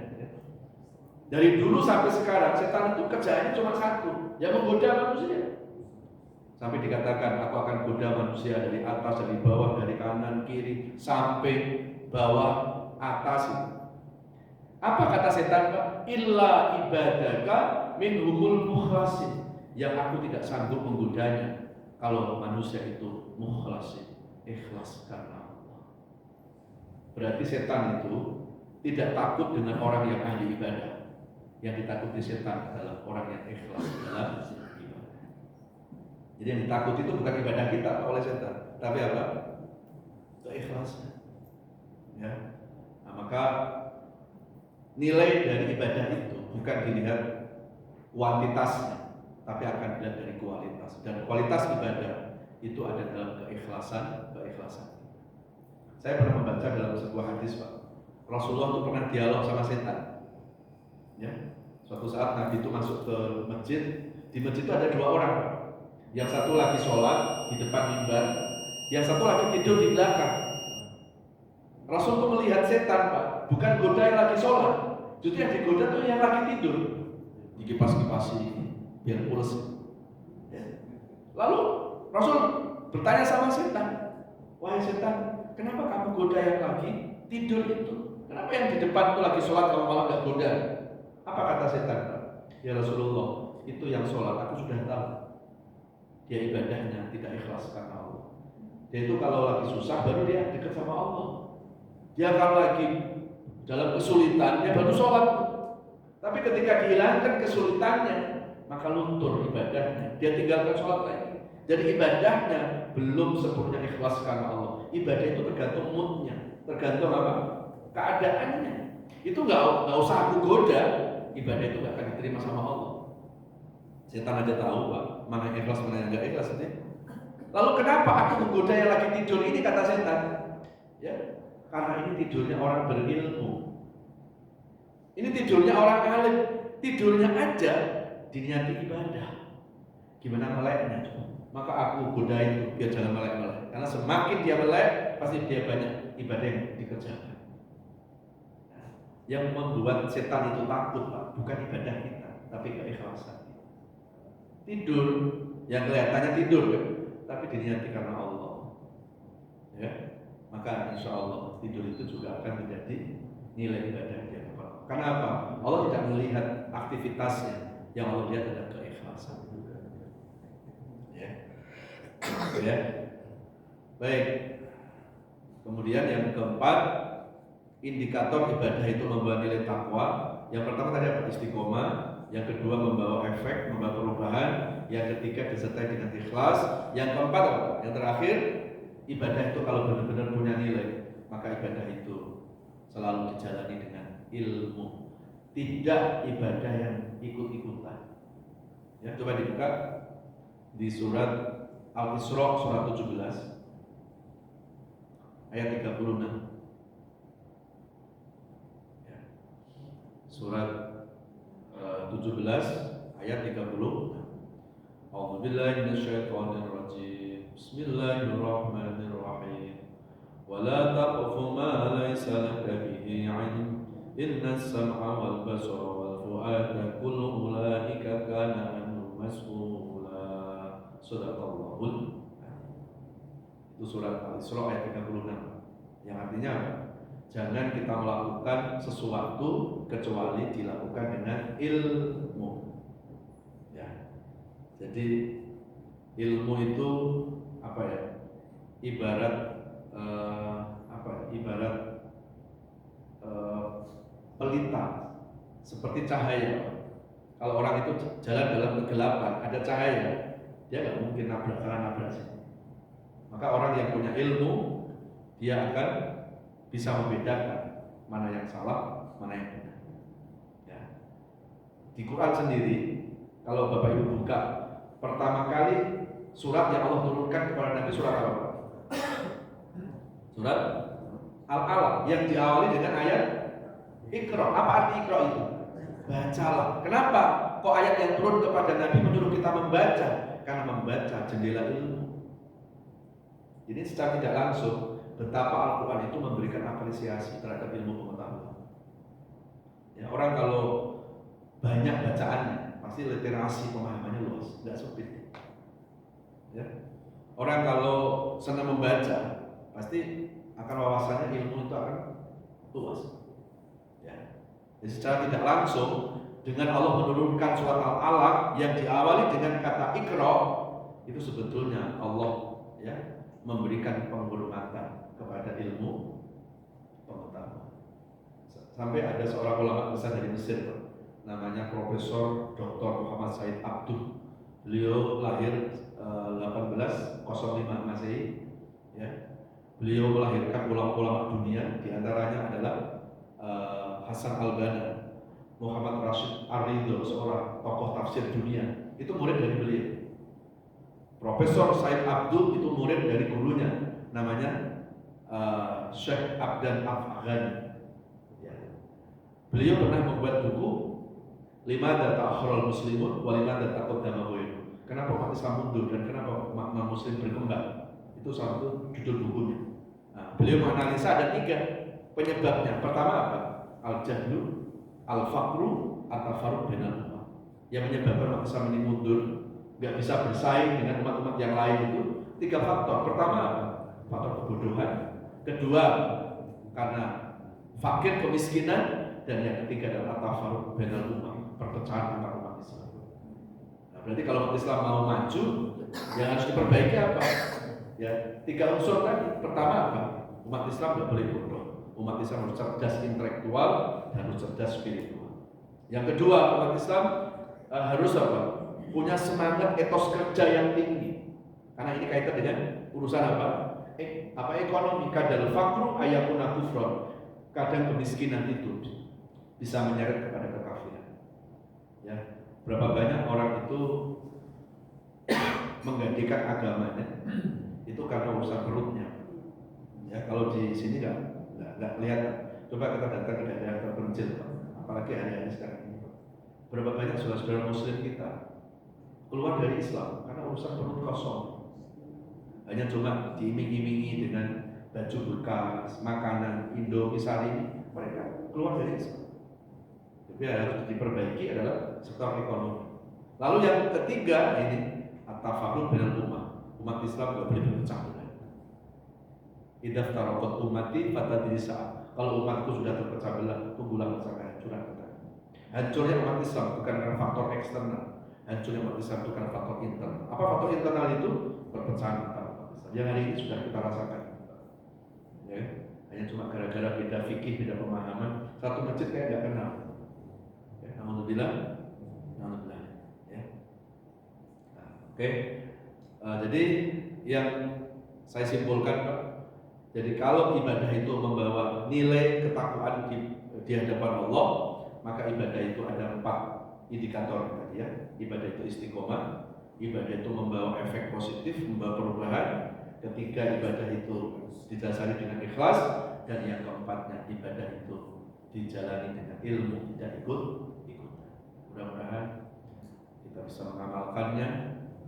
Dari dulu sampai sekarang setan itu kerjaannya cuma satu, ya menggoda manusia. Sampai dikatakan aku akan goda manusia dari atas, dari bawah, dari kanan, kiri, sampai bawah, atas. Apa kata setan, Pak? Illa ibadaka minhumul mukhlasin. Yang aku tidak sanggup menggodanya kalau manusia itu mukhlasin, ikhlas karena Allah. Berarti setan itu tidak takut dengan orang yang ahli ibadah. Yang ditakuti setan adalah orang yang ikhlas dalam ibadah. Jadi yang ditakuti itu bukan ibadah kita oleh setan, tapi apa? Keikhlasan. Ya. Nah, maka nilai dari ibadah itu bukan dilihat kuantitasnya, tapi akan dilihat dari kualitas. Dan kualitas ibadah itu ada dalam keikhlasan. Saya pernah membaca dalam sebuah hadis, Pak. Rasulullah itu pernah dialog sama setan. Ya. Suatu saat Nabi itu masuk ke masjid. Di masjid itu ada dua orang, Pak. Yang satu lagi sholat di depan mimbar, yang satu lagi tidur di belakang. Rasul itu melihat setan, Pak, bukan goda yang lagi sholat, justru yang digoda tuh yang lagi tidur, dikipas-kipasi biar pules. Ya. Lalu Rasul bertanya sama setan, wahai setan, kenapa kamu goda yang lagi tidur itu? Kenapa yang di depan itu lagi sholat kamu malah nggak goda? Apa kata setan, Pak? Ya Rasulullah, itu yang sholat aku sudah tahu. Dia ibadahnya tidak ikhlas karena Allah. Dia itu kalau lagi susah baru dia dekat sama Allah. Dia kalau lagi dalam kesulitan dia baru sholat. Tapi ketika dihilangkan kesulitannya, maka luntur ibadahnya. Dia tinggalkan sholat lagi. Jadi ibadahnya belum sempurna ikhlas karena Allah. Ibadah itu tergantung moodnya, tergantung apa? Keadaannya. Itu nggak usah aku goda. Ibadah itu nggak akan diterima sama Allah. Setan aja tahu, Pak, mana yang ikhlas mana yang nggak ikhlas ini. Lalu kenapa aku menggoda yang lagi tidur ini, kata setan? Ya, karena ini tidurnya orang berilmu. Ini tidurnya orang alim. Tidurnya aja diniati ibadah. Gimana meleknya? Maka aku godain biar jangan melek-melek. Karena semakin dia melek, pasti dia banyak ibadah yang dikerjakan. Nah, yang membuat setan itu takut, Pak, bukan ibadah kita, tapi keikhlasan. Tidur, yang kelihatannya tidur, kan? Tapi diniati karena Allah. Ya, maka insya Allah tidur itu juga akan menjadi nilai ibadah dia. Karena apa? Allah tidak melihat aktivitasnya, yang Allah lihat adalah keikhlasan. Ya, ya. Baik. Kemudian yang keempat, indikator ibadah itu membawa nilai takwa. Yang pertama tadi apa? Istiqomah. Yang kedua membawa efek, membawa perubahan. Yang ketiga disertai dengan ikhlas. Yang keempat apa? Yang terakhir, ibadah itu kalau benar-benar punya nilai, maka ibadah itu selalu dijalani dengan ilmu, tidak ibadah yang ikut-ikutan. Ya, coba dibuka di surat Al-Isra surat 17 ayat 36. Ya. Surat 17 ayat 30. A'udzubillahi minasyaitonir rajim. Bismillahirrahmanirrahim. Wala taqfu ma laysa laka bihi 'ilm. Innas sam'a wal basara wal fu'ada kullu ulaika kana anhu mas'ula. Shadaqallahul. Itu surat Al-Isra ayat 36. Yang artinya apa? Jangan kita melakukan sesuatu kecuali dilakukan dengan ilmu. Ya. Jadi ilmu itu apa ya? Ibarat Ibarat pelita, seperti cahaya. Kalau orang itu jalan dalam kegelapan, ada cahaya, dia nggak mungkin nabrak sih. Maka orang yang punya ilmu, dia akan bisa membedakan mana yang salah, mana yang benar. Ya. Di Quran sendiri, kalau Bapak Ibu buka, pertama kali surat yang Allah turunkan kepada Nabi surat apa? Surat Al-Alaq yang diawali dengan ayat Iqra. Apa arti Iqra itu? Bacalah. Kenapa? Kok ayat yang turun kepada Nabi menyuruh kita membaca? Karena membaca jendela ilmu. Jadi secara tidak langsung betapa Al-Quran itu memberikan apresiasi terhadap ilmu pengetahuan. Ya, orang kalau banyak bacaannya, pasti literasi pemahamannya luas, nggak sempit. Ya. Orang kalau senang membaca, pasti akan wawasannya ilmu itu akan luas. Ya. Jadi secara tidak langsung dengan Allah menurunkan surat Al-Alaq yang diawali dengan kata Iqra, itu sebetulnya Allah ya memberikan penghormatan kepada ilmu pengetahuan. Sampai ada seorang ulama besar dari Mesir, namanya Profesor Dr. Muhammad Said Abduh. Beliau lahir 1805 Masehi. Ya. Beliau melahirkan ulama-ulama dunia, diantaranya adalah Hasan Al-Banna, Muhammad Rashid Ar-Ridho, seorang tokoh tafsir dunia. Itu murid dari beliau. Profesor Said Abduh itu murid dari gurunya, namanya Syekh Abdan Afghani. Ya. Beliau pernah membuat buku Limadha ta'akhkharal muslimun wa limadha taqaddama ghairuhum. Kenapa umat Islam mundur dan kenapa umat Muslim berkembang? Itu satu judul bukunya. Nah, beliau menganalisa ada 3 penyebabnya. Pertama apa? Al-jahlu, al-faqru, at-tafarruq bainal ummah. Yang menyebabkan umat Islam ini mundur, nggak bisa bersaing dengan umat-umat yang lain itu 3 faktor. Pertama apa? Faktor kebodohan. Kedua, karena fakir, kemiskinan. Dan yang ketiga adalah at-tafarruq bainal ummah, perpecahan antar umat Islam. Nah, berarti kalau umat Islam mau maju, yang harus diperbaiki apa? Ya, 3 unsur tadi. Pertama apa? Umat Islam nggak boleh bodoh. Umat Islam harus cerdas intelektual dan harus cerdas spiritual. Yang kedua, umat Islam harus apa? Punya semangat etos kerja yang tinggi. Karena ini kaitan dengan urusan apa? Ekonomi. Kadal fakru ayakuna kufron. Kadang kemiskinan itu bisa menyeret kepada kekafiran. Ya, berapa banyak orang itu menggantikan agamanya itu karena urusan perutnya. Ya, kalau di sini nggak kelihatan. Coba kita datang ke daerah terpencil, apalagi hari-hari sekarang ini. Berapa banyak saudara-saudara Muslim kita keluar dari Islam karena urusan perut kosong. Hanya cuma diiming-imingi dengan baju bekas, makanan Indomie sari, mereka keluar dari Islam. Jadi yang harus diperbaiki adalah sektor ekonomi. Lalu yang ketiga ini at-tafarruq bainal ummah. Umat Islam tidak boleh berpecah belah. Idza taraqat ummati fatadrisa. Kalau umatku sudah terpecah belah, tunggulah masa kehancuran kita. Hancurnya umat Islam bukan karena faktor eksternal. Hancurnya umat Islam itu karena faktor internal. Apa faktor internal itu? Perpecahan antar umat Islam. Yang hari ini sudah kita rasakan. Ya, hanya cuma gara-gara beda fikih, beda pemahaman, satu masjid kayak nggak kenal. Ya, alhamdulillah. Ya. Nah, oke. Jadi yang saya simpulkan, Pak. Jadi kalau ibadah itu membawa nilai ketakwaan di hadapan Allah, maka ibadah itu ada 4 indikator tadi ya. Ibadah itu istiqomah, ibadah itu membawa efek positif, membawa perubahan. Ketiga, ibadah itu didasari dengan ikhlas, dan yang keempatnya ibadah itu dijalani dengan ilmu, tidak ikut-ikutan. Mudah-mudahan kita bisa mengamalkannya.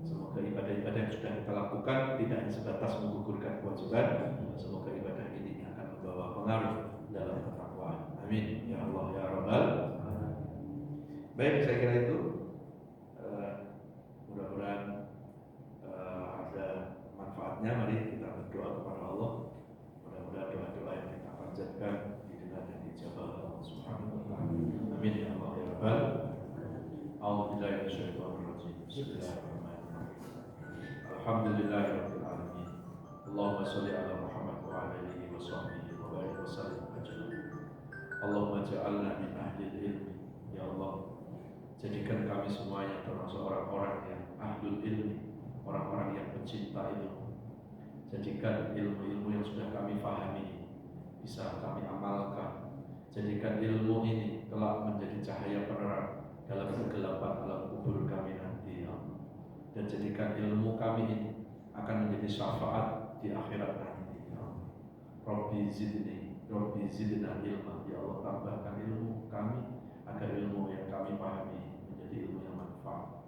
Semoga ibadah-ibadah yang sudah kita lakukan tidak hanya sebatas menggugurkan kewajiban. Semoga ibadah ini akan membawa pengaruh dalam ketakwaan. Amin ya Allah ya Rabbal. Baik, saya kira itu. Mudah-mudahan ada manfaatnya. Mari kita berdoa kepada Allah. Mudah-mudahan doa-doa yang kita panjatkan didengar dan dijabah Allah Subhanahu wa taala. Amin ya Allah ya Rabbal. A'udzubillahi minasyaitonir rajim. Bismillahirrahmanirrahim. Alhamdulillahirabbil alamin. Allahumma shalli ala Muhammad wa ala alihi wa sahbihi wa barik wa sallim ajmain. Allahumma ja'alna min ahli ilmi ya Allah. Jadikan kami semuanya termasuk orang-orang yang ahlul ilmi, orang-orang yang pencinta ilmu. Jadikan ilmu-ilmu yang sudah kami pahami bisa kami amalkan. Jadikan ilmu ini kelak menjadi cahaya penerang dalam kegelapan alam kubur kami nanti, ya Allah. Dan jadikan ilmu kami ini akan menjadi syafaat di akhirat nanti, ya Allah. Rabbi zidna ilma, ya Allah, tambahkan ilmu kami agar ilmu yang kami pahami menjadi ilmu yang manfaat.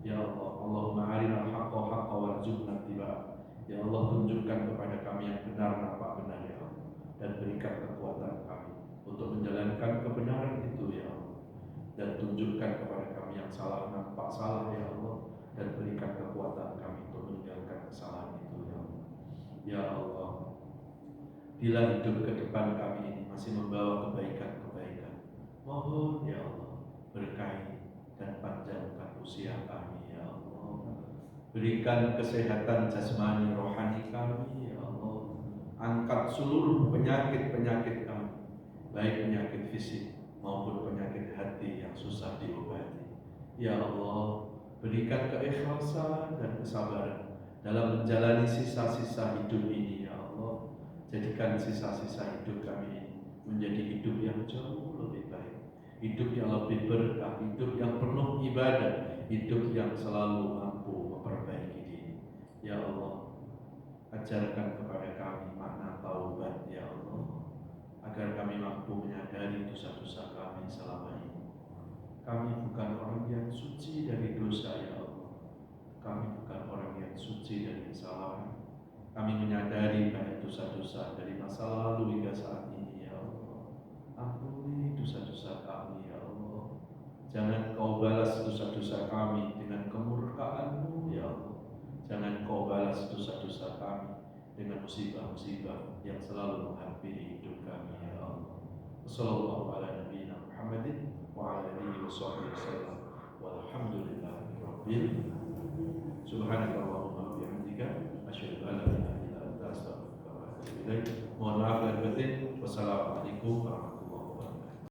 Ya Allah, Allahumma arinal haqqa haqqa warzuqna ittiba'. Ya Allah, tunjukkan kepada kami yang benar nampak benar, ya Allah, dan berikan kekuatan kami untuk menjalankan kebenaran itu, ya Allah. Dan tunjukkan kepada kami yang salah nampak salah, ya Allah, dan berikan kekuatan kami untuk meninggalkan kesalahan itu, ya Allah. Ya Allah, bila hidup ke depan kami ini masih membawa kebaikan-kebaikan, mohon ya Allah, berkahi dan panjangkan usia kami, ya Allah. Berikan kesehatan jasmani rohani kami, ya Allah. Angkat seluruh penyakit-penyakit kami, baik penyakit fisik maupun penyakit hati yang susah diobati. Ya Allah, berikan keikhlasan dan kesabaran dalam menjalani sisa-sisa hidup ini, ya Allah. Jadikan sisa-sisa hidup kami ini menjadi hidup yang jauh lebih baik, hidup yang lebih berkah, hidup yang penuh ibadah, hidup yang selalu mampu memperbaiki diri. Ya Allah, ajarkan kepada kami makna taubat, ya Allah, agar kami mampu menyadari dosa-dosa kami selama ini. Kami bukan orang yang suci dari dosa, ya Allah. Kami bukan orang yang suci dari kesalahan. Kami menyadari banyak dosa-dosa dari masa lalu hingga saat ini, ya Allah. Ampuni dosa-dosa kami, ya Allah. Jangan kau balas dosa-dosa kami dengan kemurkaan-Mu, ya Allah. Jangan kau balas dosa-dosa kami dengan musibah-musibah yang selalu menghampiri hidup kami, ya Allah. Wassallallahu ala nabiyina Muhammadin wa ala alihi wa sahbihi wasallam. Walhamdulillahi rabbil alamin. Subhanakallahumma wa bihamdika asyhadu an la ilaha illa anta astaghfiruka wa atubu ilaik. Mohon maaf lahir batin. Wassalamualaikum warahmatullahi wabarakatuh.